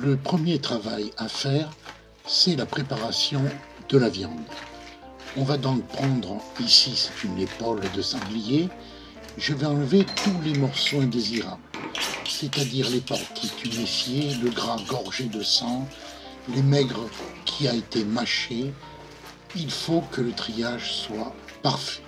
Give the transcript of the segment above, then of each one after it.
Le premier travail à faire, c'est la préparation de la viande. On va donc prendre, ici c'est une épaule de sanglier, je vais enlever tous les morceaux indésirables, c'est-à-dire les parties tuméfiées, le gras gorgé de sang, les maigres qui a été mâché. Il faut que le triage soit parfait.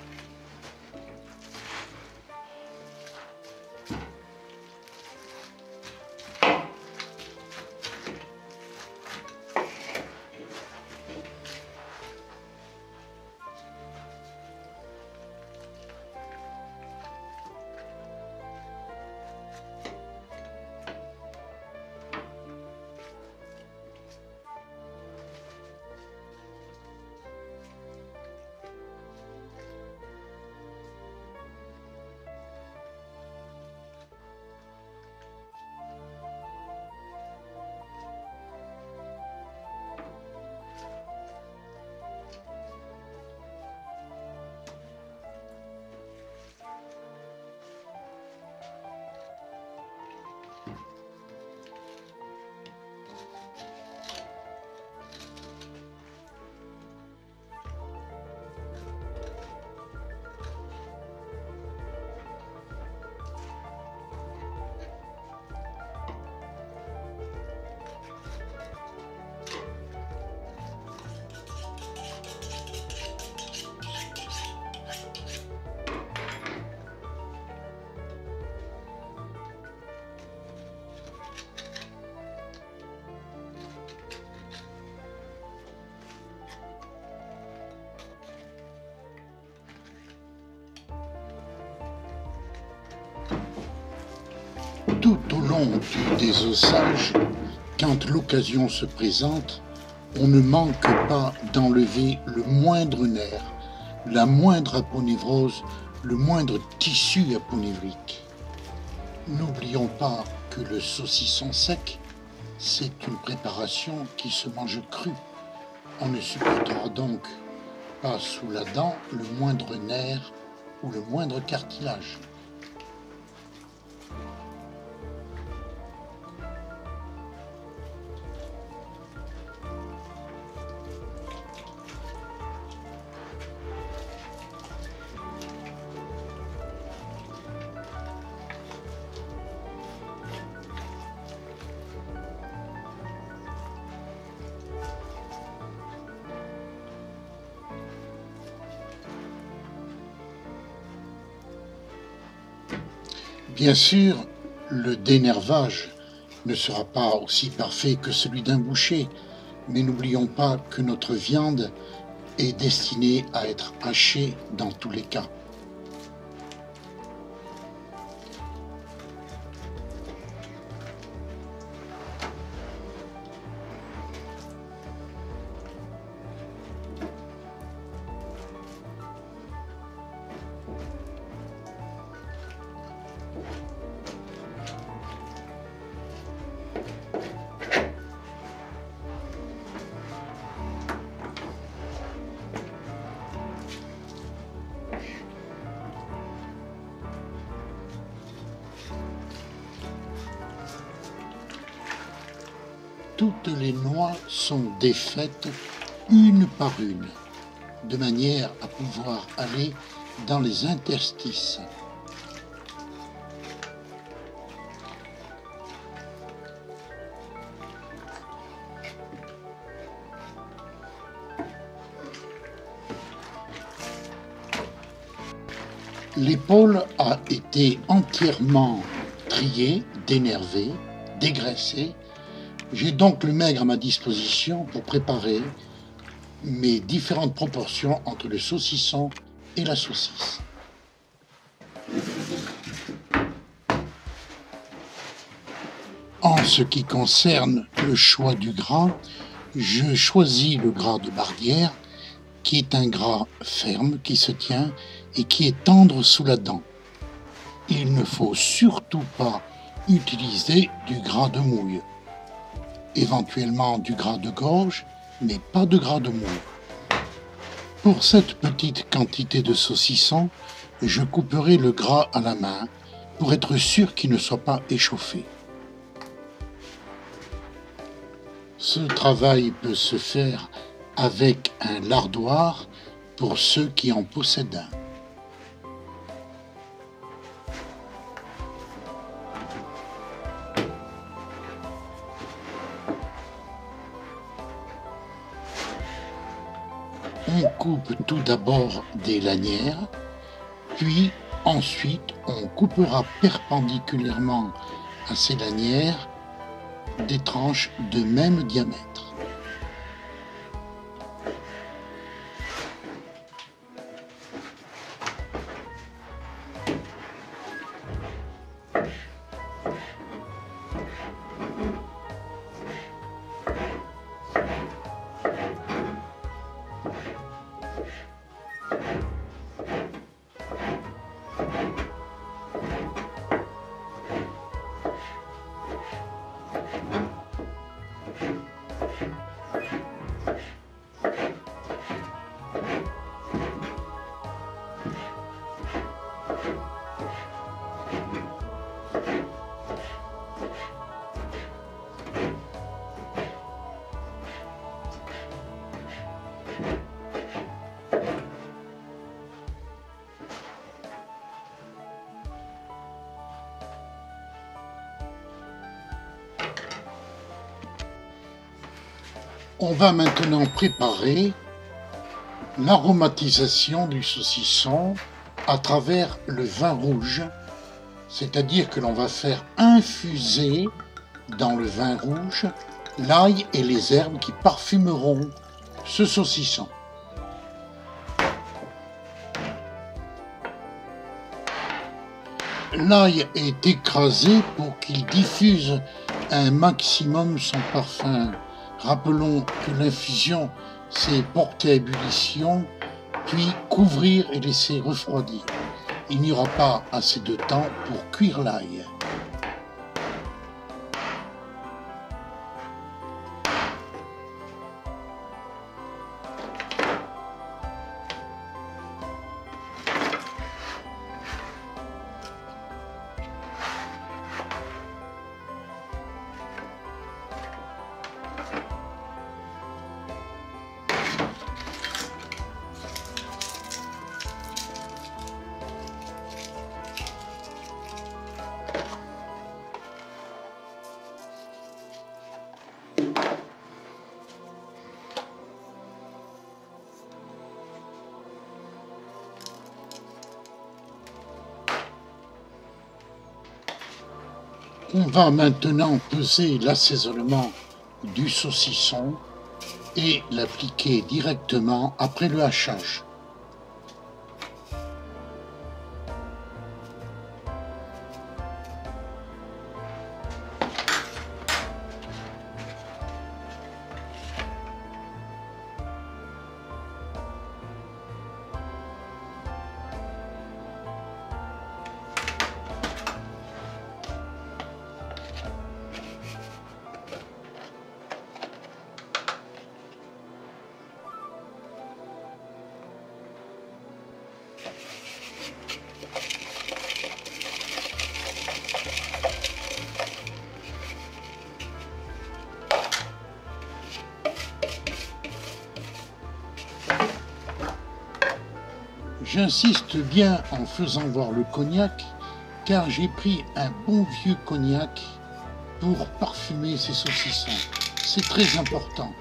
Tout au long du désossage, quand l'occasion se présente, on ne manque pas d'enlever le moindre nerf, la moindre aponévrose, le moindre tissu aponévrique. N'oublions pas que le saucisson sec, c'est une préparation qui se mange crue. On ne supportera donc pas sous la dent le moindre nerf ou le moindre cartilage. Bien sûr, le dénervage ne sera pas aussi parfait que celui d'un boucher, mais n'oublions pas que notre viande est destinée à être hachée dans tous les cas. Toutes les noix sont défaites une par une, de manière à pouvoir aller dans les interstices. L'épaule a été entièrement triée, dénervée, dégraissée. J'ai donc le maigre à ma disposition pour préparer mes différentes proportions entre le saucisson et la saucisse. En ce qui concerne le choix du gras, je choisis le gras de Bardière, qui est un gras ferme, qui se tient et qui est tendre sous la dent. Il ne faut surtout pas utiliser du gras de mouille. Éventuellement du gras de gorge, mais pas de gras de mouille. Pour cette petite quantité de saucisson, je couperai le gras à la main pour être sûr qu'il ne soit pas échauffé. Ce travail peut se faire avec un lardoir pour ceux qui en possèdent un. On coupe tout d'abord des lanières, puis ensuite on coupera perpendiculairement à ces lanières des tranches de même diamètre. On va maintenant préparer l'aromatisation du saucisson à travers le vin rouge, c'est-à-dire que l'on va faire infuser dans le vin rouge l'ail et les herbes qui parfumeront ce saucisson. L'ail est écrasé pour qu'il diffuse un maximum son parfum. Rappelons que l'infusion, c'est porter à ébullition, puis couvrir et laisser refroidir. Il n'y aura pas assez de temps pour cuire l'ail. On va maintenant peser l'assaisonnement du saucisson et l'appliquer directement après le hachage. J'insiste bien en faisant voir le cognac, car j'ai pris un bon vieux cognac pour parfumer ces saucissons. C'est très important.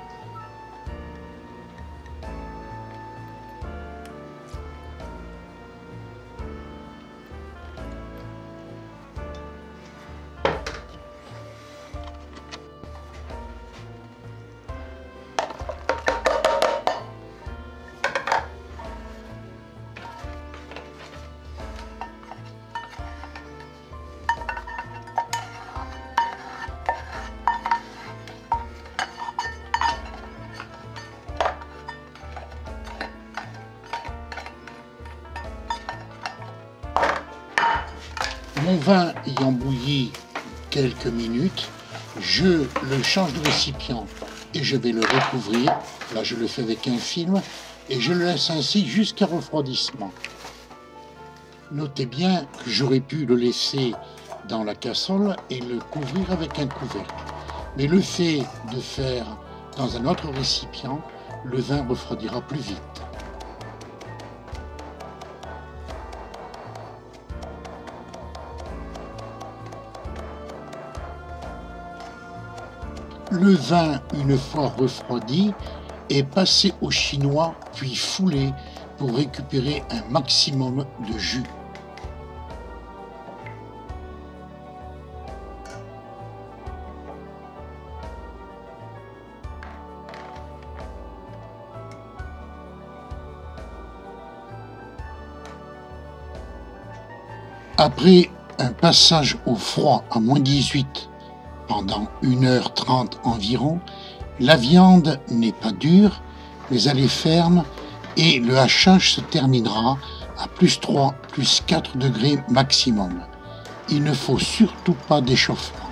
Mon vin ayant bouilli quelques minutes, je le change de récipient et je vais le recouvrir. Là, je le fais avec un film et je le laisse ainsi jusqu'à refroidissement. Notez bien que j'aurais pu le laisser dans la casserole et le couvrir avec un couvercle. Mais le fait de faire dans un autre récipient, le vin refroidira plus vite. Le vin, une fois refroidi, est passé au chinois puis foulé pour récupérer un maximum de jus. Après un passage au froid à -18 pendant 1h30 environ, la viande n'est pas dure, mais elle est ferme et le hachage se terminera à +3, +4 degrés maximum. Il ne faut surtout pas d'échauffement.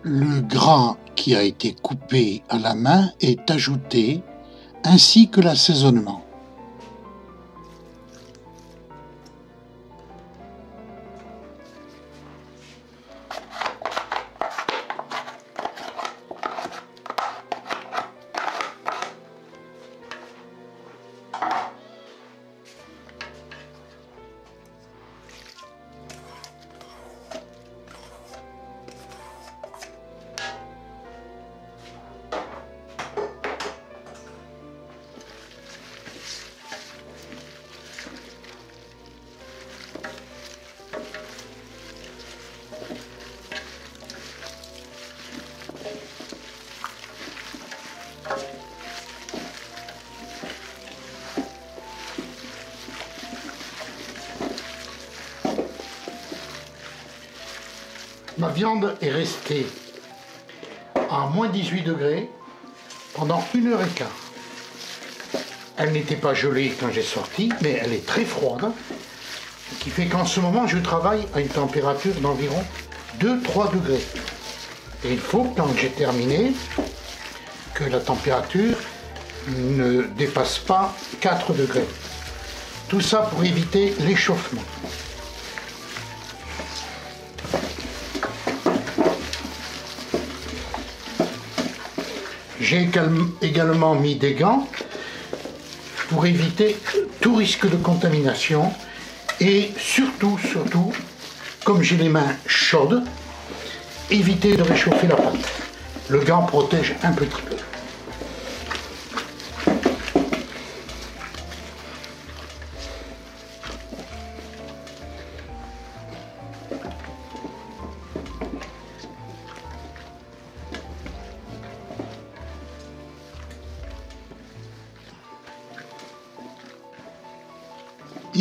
Le gras qui a été coupé à la main est ajouté, ainsi que l'assaisonnement. Ma viande est restée à -18 degrés pendant 1h15. Elle n'était pas gelée quand j'ai sorti, mais elle est très froide, ce qui fait qu'en ce moment je travaille à une température d'environ 2-3 degrés. Et il faut, quand j'ai terminé, que la température ne dépasse pas 4 degrés. Tout ça pour éviter l'échauffement. J'ai également mis des gants pour éviter tout risque de contamination et surtout, comme j'ai les mains chaudes, éviter de réchauffer la pâte. Le gant protège un petit peu.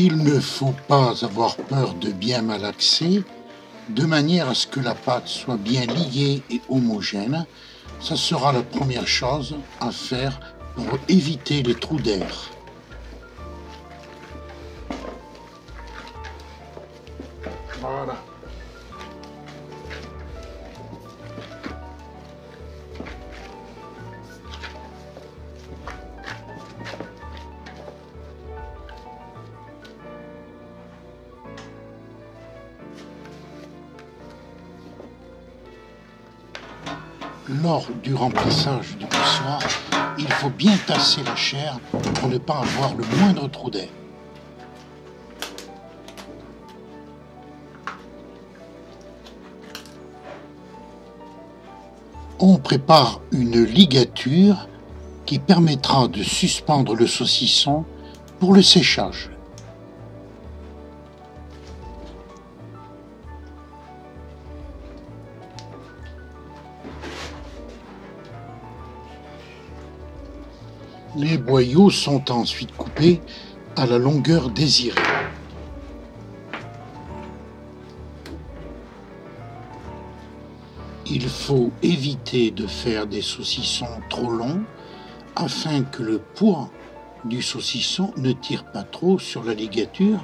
Il ne faut pas avoir peur de bien malaxer, de manière à ce que la pâte soit bien liée et homogène. Ça sera la première chose à faire pour éviter les trous d'air. Voilà. Lors du remplissage du poussoir, il faut bien tasser la chair pour ne pas avoir le moindre trou d'air. On prépare une ligature qui permettra de suspendre le saucisson pour le séchage. Les boyaux sont ensuite coupés à la longueur désirée. Il faut éviter de faire des saucissons trop longs afin que le poids du saucisson ne tire pas trop sur la ligature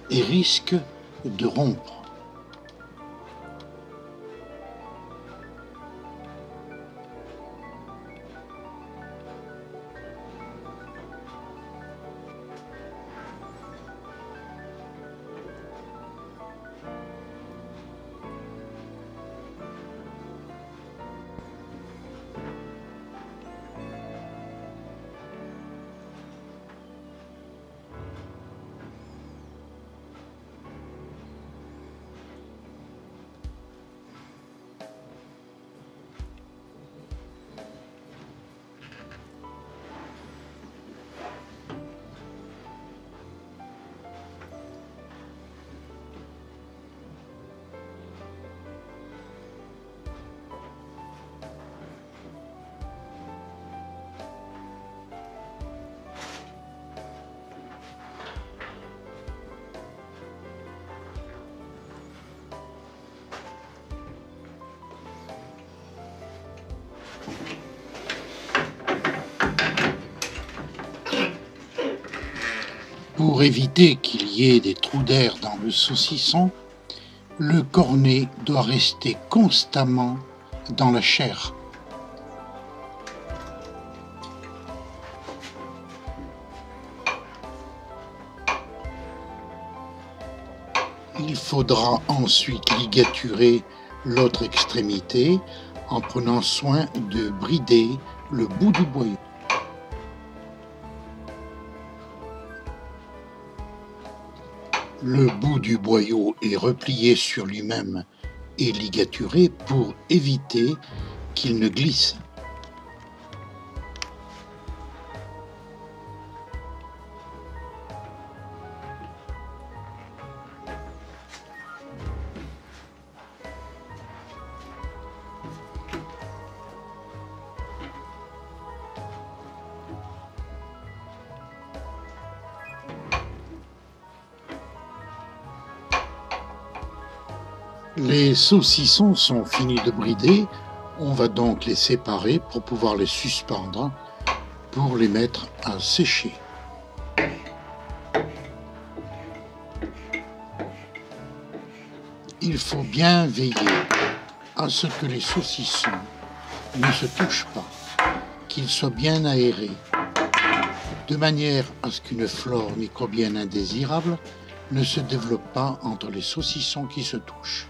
et risque de rompre. Pour éviter qu'il y ait des trous d'air dans le saucisson, le cornet doit rester constamment dans la chair. Il faudra ensuite ligaturer l'autre extrémité en prenant soin de brider le bout du boyau. Le bout du boyau est replié sur lui-même et ligaturé pour éviter qu'il ne glisse. Les saucissons sont finis de brider, on va donc les séparer pour pouvoir les suspendre, pour les mettre à sécher. Il faut bien veiller à ce que les saucissons ne se touchent pas, qu'ils soient bien aérés, de manière à ce qu'une flore microbienne indésirable ne se développe pas entre les saucissons qui se touchent.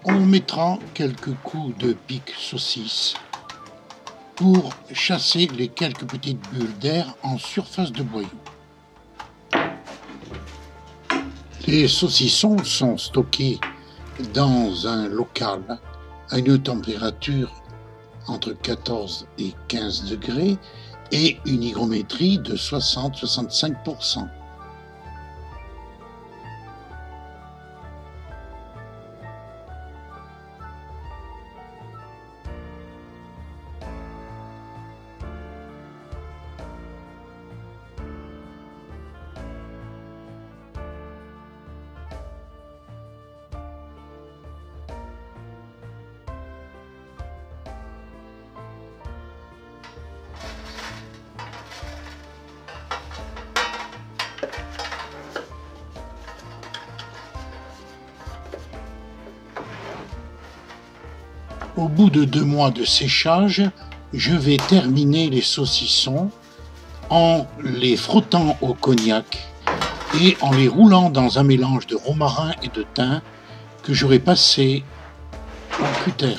On mettra quelques coups de pic saucisse pour chasser les quelques petites bulles d'air en surface de boyau. Les saucissons sont stockés dans un local à une température entre 14 et 15 degrés et une hygrométrie de 60-65%. Au bout de 2 mois de séchage, je vais terminer les saucissons en les frottant au cognac et en les roulant dans un mélange de romarin et de thym que j'aurai passé au cutter.